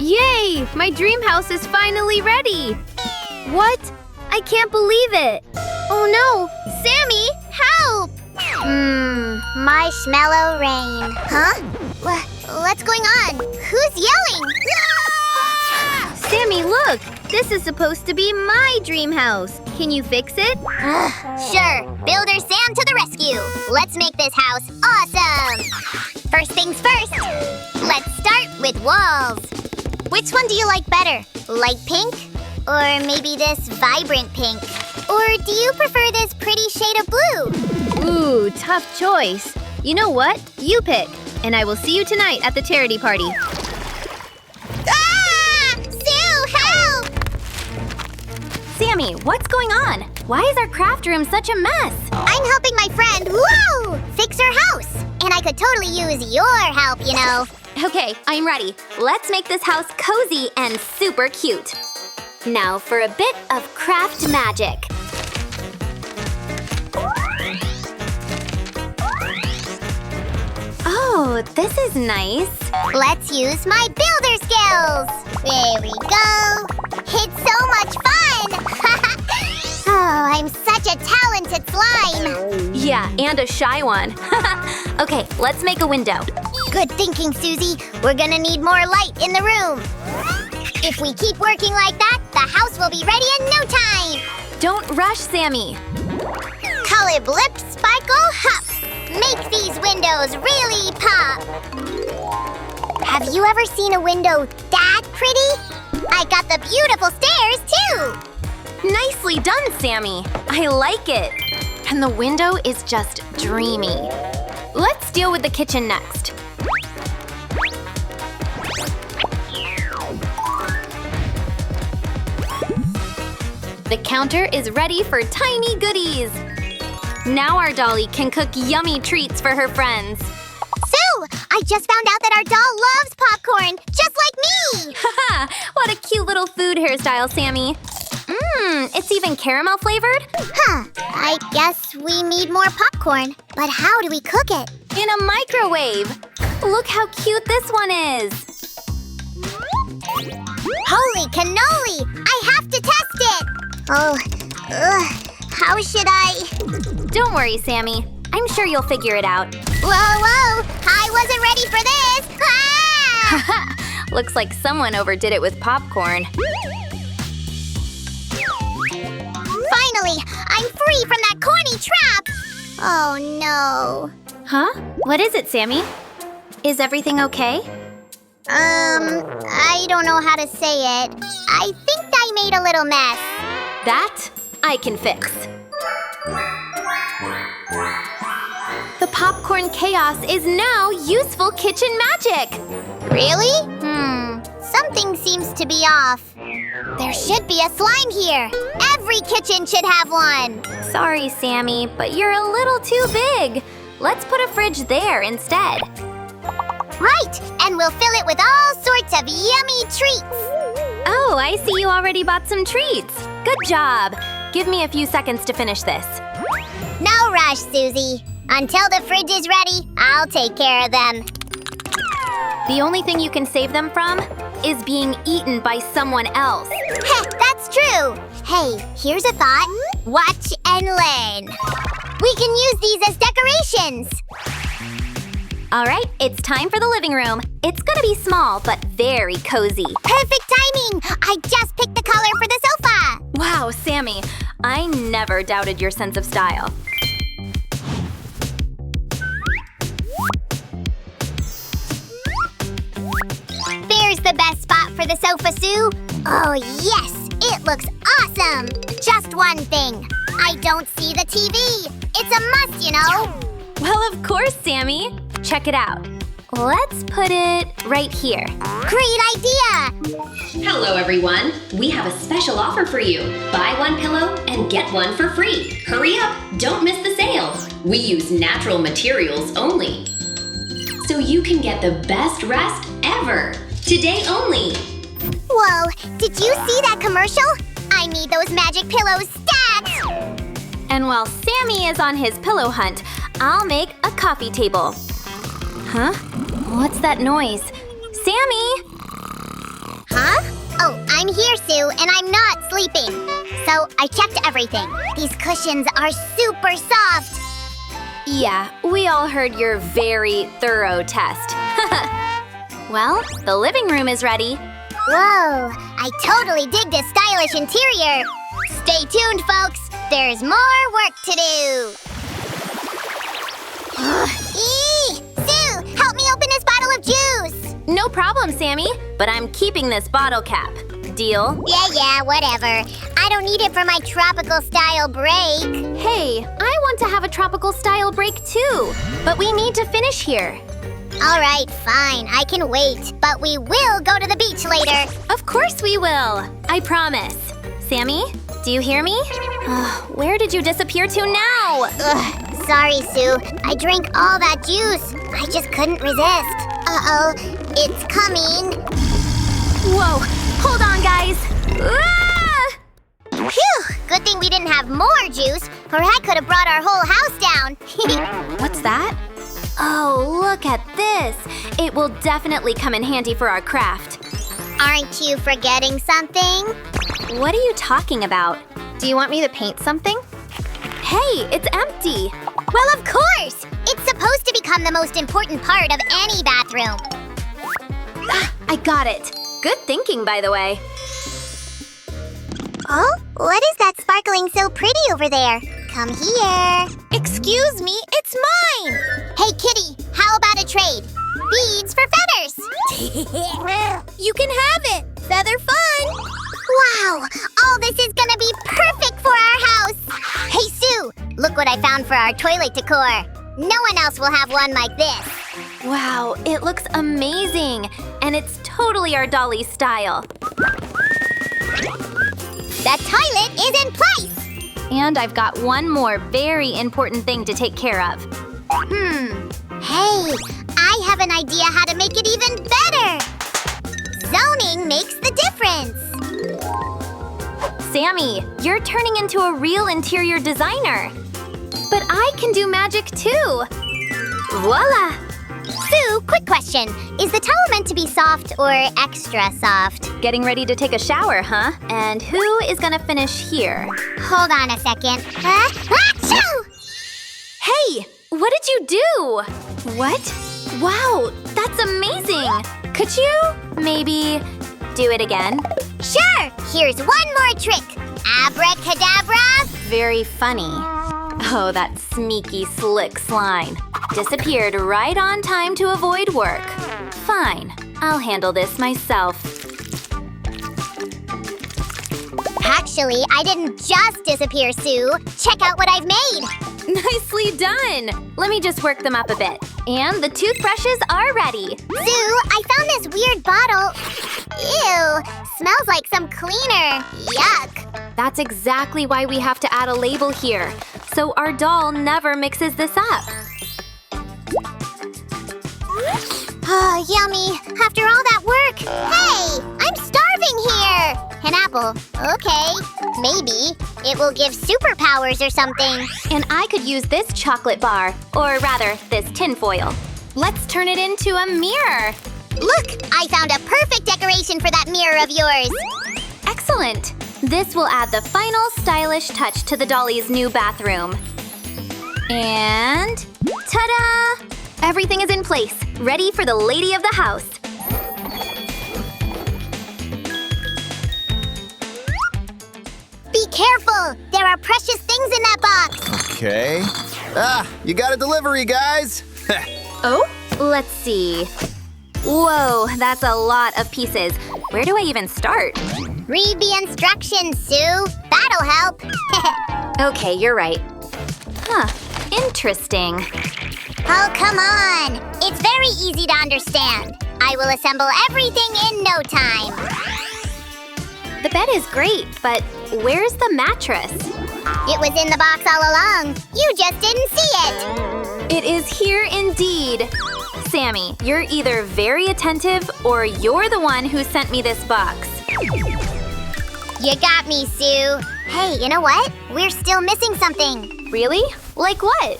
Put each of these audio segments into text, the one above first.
Yay! My dream house is finally ready! What? I can't believe it! Oh no! Sammy, help! Marshmallow rain. Huh? What's going on? Who's yelling? Sammy, look! This is supposed to be my dream house. Can you fix it? Sure. Builder Sam to the rescue. Let's make this house awesome. First things first. Let's start with walls. Which one do you like better? Light pink? Or maybe this vibrant pink? Or do you prefer this pretty shade of blue? Ooh, tough choice. You know what? You pick. And I will see you tonight at the charity party. Sammy, what's going on? Why is our craft room such a mess? I'm helping my friend, fix her house. And I could totally use your help, you know. Okay, I'm ready. Let's make this house cozy and super cute. Now for a bit of craft magic. Oh, this is nice. Let's use my builder skills. There we go. It's so much fun. Oh, I'm such a talented slime. Yeah, and a shy one. Okay, let's make a window. Good thinking, Susie. We're gonna need more light in the room. If we keep working like that, the house will be ready in no time. Don't rush, Sammy. Color blip, sparkle, hop. Make these windows really pop. Have you ever seen a window that pretty? I got the beautiful stairs, too. Nicely done, Sammy. I like it. And the window is just dreamy. Let's deal with the kitchen next. The counter is ready for tiny goodies. Now our dolly can cook yummy treats for her friends. Sue, I just found out that our doll loves popcorn, just like me. Haha, what a cute little food hairstyle, Sammy. It's even caramel flavored? I guess we need more popcorn. But how do we cook it? In a microwave. Look how cute this one is. Holy cannoli! I have to test it! Oh, how should I? Don't worry, Sammy. I'm sure you'll figure it out. Whoa! I wasn't ready for this! Ah! Looks like someone overdid it with popcorn. Finally! I'm free from that corny trap! Oh no. Huh? What is it, Sammy? Is everything okay? I don't know how to say it. I think I made a little mess. That I can fix. The popcorn chaos is now useful kitchen magic. Really? Something seems to be off. There should be a slime here. Every kitchen should have one. Sorry, Sammy, but you're a little too big. Let's put a fridge there instead. Right, and we'll fill it with all sorts of yummy treats. Oh, I see you already bought some treats. Good job. Give me a few seconds to finish this. No rush, Susie. Until the fridge is ready, I'll take care of them. The only thing you can save them from is being eaten by someone else. Heh, that's true. Hey, here's a thought. Watch and learn. We can use these as decorations. All right, it's time for the living room. It's gonna be small, but very cozy. Perfect timing! I just picked the color for the sofa. Wow, Sammy, I never doubted your sense of style. There's the best spot for the sofa, Sue. Oh, yes! It looks awesome! Just one thing. I don't see the TV. It's a must, you know. Well, of course, Sammy. Check it out. Let's put it right here. Great idea! Hello, everyone. We have a special offer for you. Buy one pillow and get one for free. Hurry up, don't miss the sale. We use natural materials only, so you can get the best rest ever. Today only. Whoa, did you see that commercial? I need those magic pillows stat! And while Sammy is on his pillow hunt, I'll make a coffee table. Huh? What's that noise? Sammy! I'm here, Sue, and I'm not sleeping. So I checked everything. These cushions are super soft. Yeah, we all heard your very thorough test. Well, the living room is ready. Whoa, I totally dig this stylish interior. Stay tuned, folks. There's more work to do. Sue, help me open this bottle of juice. No problem, Sammy, but I'm keeping this bottle cap. Deal? Yeah, whatever. I don't need it for my tropical style break. Hey, I want to have a tropical style break too, but we need to finish here. All right, fine. I can wait, but we will go to the beach later. Of course we will. I promise. Sammy, do you hear me? Where did you disappear to now? Ugh, sorry, Sue. I drank all that juice. I just couldn't resist. Uh-oh, it's coming. Whoa, hold on, guys. Ah! Phew, good thing we didn't have more juice, or I could have brought our whole house down. What's that? Oh, look at this. It will definitely come in handy for our craft. Aren't you forgetting something? What are you talking about? Do you want me to paint something? Hey, it's empty. Well, of course! It's supposed to become the most important part of any bathroom. I got it. Good thinking, by the way. Oh, what is that sparkling so pretty over there? Come here. Excuse me, it's mine! Hey, Kitty, how about a trade? Beads for feathers. You can have it. Feather fun! Wow, all this is gonna be perfect for our house. Hey, Sue, look what I found for our toilet decor. No one else will have one like this. Wow, it looks amazing. And it's totally our dolly style. The toilet is in place. And I've got one more very important thing to take care of. Hey, I have an idea how to make it even better. Zoning makes the difference. Sammy, you're turning into a real interior designer. But I can do magic too. Voila! Sue, quick question. Is the towel meant to be soft or extra soft? Getting ready to take a shower, huh? And who is gonna finish here? Hold on a second. Achoo! Hey, what did you do? What? Wow, that's amazing! Could you maybe do it again? Sure! Here's one more trick. Abracadabra! Very funny. Oh, that sneaky, slick slime. Disappeared right on time to avoid work. Fine, I'll handle this myself. Actually, I didn't just disappear, Sue. Check out what I've made. Nicely done! Let me just work them up a bit. And the toothbrushes are ready. Sue, I found this weird bottle. Ew, smells like some cleaner. Yuck. That's exactly why we have to add a label here, so our doll never mixes this up. Oh, yummy. After all that work. Hey, I'm starving here. An apple. Okay. Maybe. It will give superpowers or something. And I could use this chocolate bar, or rather, this tinfoil. Let's turn it into a mirror. Look, I found a perfect decoration for that mirror of yours. Excellent. This will add the final stylish touch to the dolly's new bathroom. And ta-da! Everything is in place, ready for the lady of the house. Be careful! There are precious things in that box. Okay. You got a delivery, guys. Oh, let's see. Whoa, that's a lot of pieces. Where do I even start? Read the instructions, Sue. That'll help. Okay, you're right. Huh, interesting. Oh, come on. It's very easy to understand. I will assemble everything in no time. The bed is great, but where's the mattress? It was in the box all along. You just didn't see it. It is here indeed. Sammy, you're either very attentive or you're the one who sent me this box. You got me, Sue. Hey, you know what? We're still missing something. Really? Like what?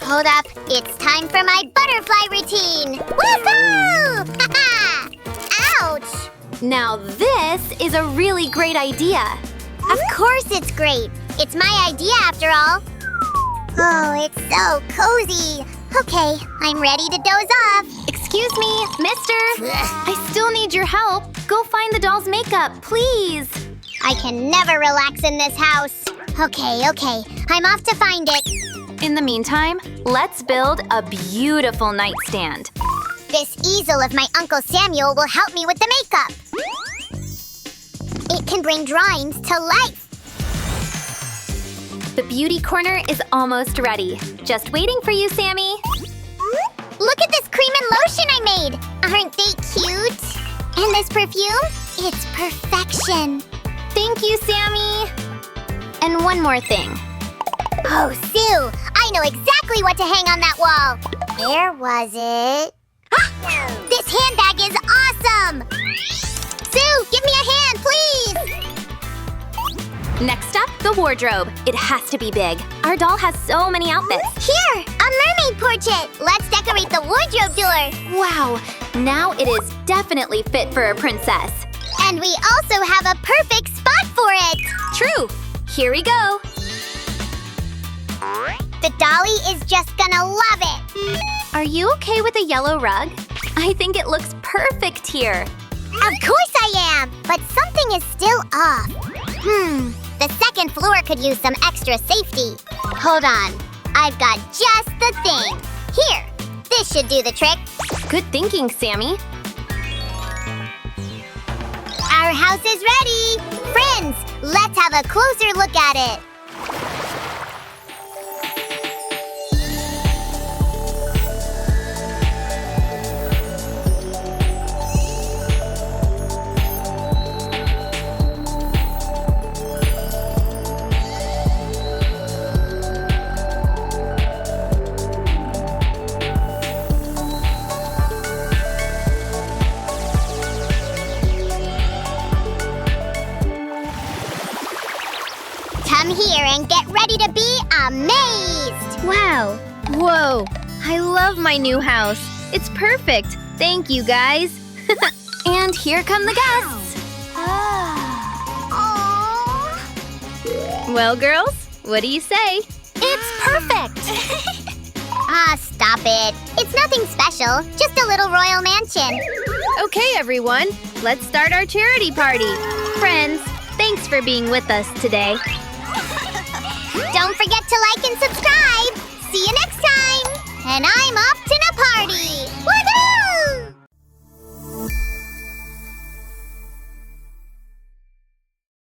Hold up. It's time for my butterfly routine. Woohoo! Haha! Ouch! Now this is a really great idea. Of course it's great. It's my idea after all. Oh, it's so cozy. Okay, I'm ready to doze off. Excuse me, mister. I still need your help. Go find the doll's makeup, please. I can never relax in this house. Okay, I'm off to find it. In the meantime, let's build a beautiful nightstand. This easel of my Uncle Samuel will help me with the makeup. It can bring drawings to life. The beauty corner is almost ready. Just waiting for you, Sammy. Look at this cream and lotion I made. Aren't they cute? And this perfume? It's perfection. Thank you, Sammy. And one more thing. Oh, Sue, I know exactly what to hang on that wall. Where was it? Ah! This handbag is awesome! Sue, give me a hand, please! Next up, the wardrobe. It has to be big. Our doll has so many outfits. Here, a mermaid portrait. Let's decorate the wardrobe door. Wow, now it is definitely fit for a princess. And we also have a perfect spot for it. True. Here we go. The dolly is just gonna love it. Are you okay with a yellow rug? I think it looks perfect here. Of course I am, but something is still off. The second floor could use some extra safety. Hold on, I've got just the thing. Here, this should do the trick. Good thinking, Sammy. Our house is ready. Friends, let's have a closer look at it. Come here and get ready to be amazed! Wow. Whoa. I love my new house. It's perfect. Thank you, guys. And here come the guests. Well, girls, what do you say? It's perfect. Stop it. It's nothing special, just a little royal mansion. Okay, everyone. Let's start our charity party. Friends, thanks for being with us today. Don't forget to like and subscribe. See you next time. And I'm off to the party. Woo!